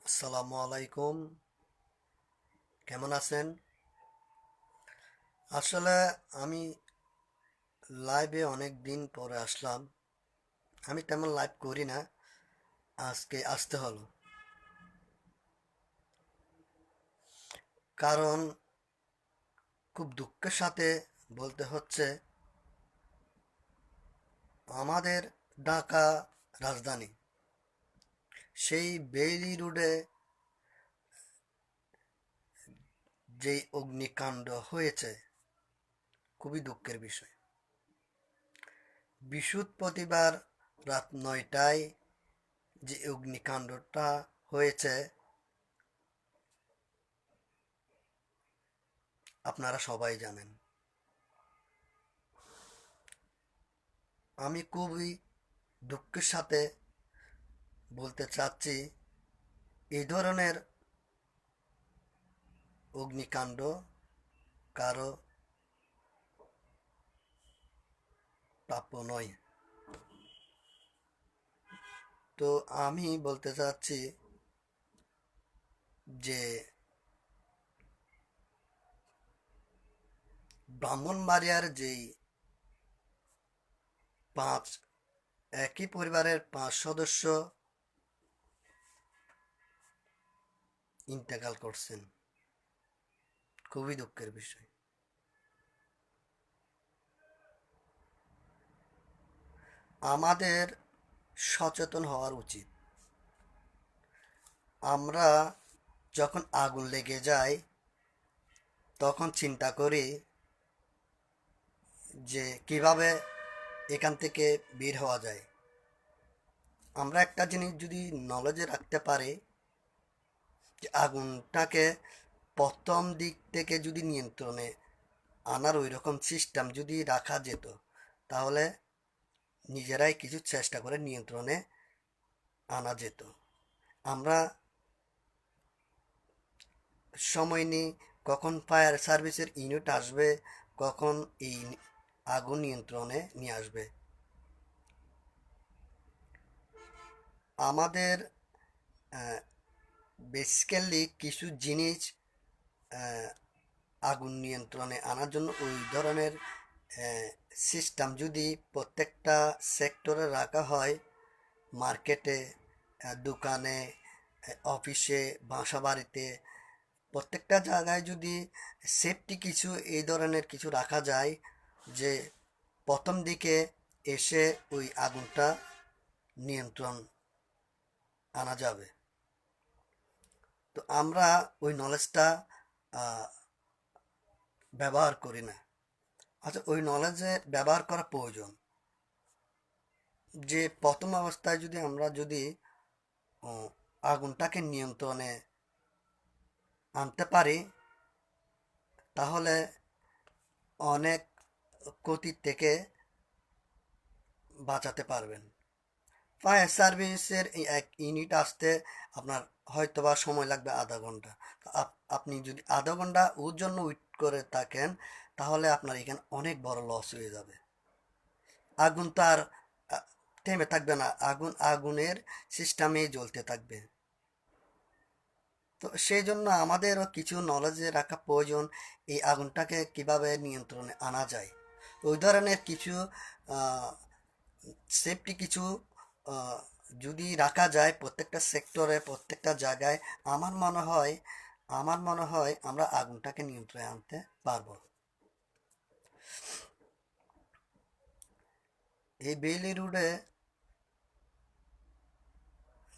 আসসালামু আলাইকুম। কেমন আছেন? আসলে আমি লাইভে অনেক দিন পরে আসলাম। আমি তেমন লাইভ করি না, আজকে আসতে হলো। কারণ খুব দুঃখের সাথে বলতে হচ্ছে, আমাদের ঢাকা রাজধানী, সেই বেইলি রোডে যে অগ্নিকাণ্ড হয়েছে, খুবই দুঃখের বিষয়। বৃহস্পতিবার রাত 9টায় যে অগ্নিকাণ্ডটা হয়েছে, আপনারা সবাই জানেন। আমি খুবই দুঃখের সাথে বলতে চাচ্ছি, এই ধরনের অগ্নিকাণ্ড কারো প্রাপ্য নয়। তো আমি বলতে চাচ্ছি যে ব্রাহ্মণবাড়িয়ার যেই পাঁচ একই পরিবারের 5 সদস্য ইন্তেকাল করছেন, খুবই দুঃখের বিষয়। আমাদের সচেতন হওয়ার উচিত। আমরা যখন আগুন লেগে যায়, তখন চিন্তা করি যে কিভাবে এখান থেকে বের হওয়া যায়। আমরা একটা জিনিস যদি নলেজে রাখতে পারি, যে আগুনটাকে প্রথম দিক থেকে যদি নিয়ন্ত্রণে আনার ওই রকম সিস্টেম যদি রাখা যেত, তাহলে নিজেরাই কিছু চেষ্টা করে নিয়ন্ত্রণে আনা যেত। আমরা সময় নিই কখন ফায়ার সার্ভিসের ইউনিট আসবে, কখন এই আগুন নিয়ন্ত্রণে নিয়ে আসবে। আমাদের বেসিক্যালি কিছু জিনিস আগুন নিয়ন্ত্রণে আনার জন্য ওই ধরনের সিস্টেম যদি প্রত্যেকটা সেক্টরে রাখা হয়, মার্কেটে, দোকানে, অফিসে, বাসা বাড়িতে, প্রত্যেকটা জায়গায় যদি সেফটি কিছু এই ধরনের কিছু রাখা যায়, যে প্রথম দিকে এসে ওই আগুনটা নিয়ন্ত্রণ আনা যাবে। তো আমরা ওই নলেজটা ব্যবহার করি না। আচ্ছা, ওই নলেজে ব্যবহার করা প্রয়োজন। যে প্রথম অবস্থায় যদি আমরা যদি আগুনটাকে নিয়ন্ত্রণে আনতে পারি, তাহলে অনেক ক্ষতির থেকে বাঁচাতে পারবেন। ফায়ার সার্ভিসের এক ইউনিট আসতে আপনার হয়তো বা সময় লাগবে আধা ঘন্টা। আপনি যদি আধা ঘন্টা ওর জন্য ওয়েট করে থাকেন, তাহলে আপনার এখানে অনেক বড় লস হয়ে যাবে। আগুন তো আর থেমে থাকবে না, আগুন আগুনের সিস্টেমেই জ্বলতে থাকবে। তো সেই জন্য আমাদেরও কিছু নলেজে রাখা প্রয়োজন, এই আগুনটাকে কিভাবে নিয়ন্ত্রণে আনা যায়। ওই ধরনের কিছু সেফটি কিছু আহ, যদি রাখা যায় প্রত্যেকটা সেক্টরে, প্রত্যেকটা জায়গায়, আমার মনে হয় আমরা আগুনটাকে নিয়ন্ত্রণে আনতে পারবো। এই বেইলি রোডে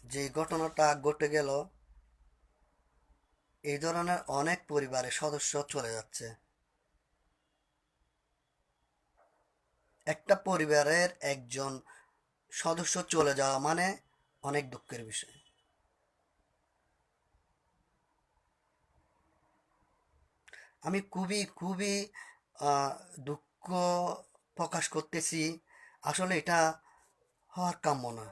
যে ঘটনাটা ঘটে গেল, এই ধরনের অনেক পরিবারের সদস্য চলে যাচ্ছে। একটা পরিবারের একজন সদস্য চলে যাওয়া মানে অনেক দুঃখের বিষয়। আমি খুবই খুবই আহ, দুঃখ প্রকাশ করতেছি। আসলে এটা হওয়ার কাম্য না।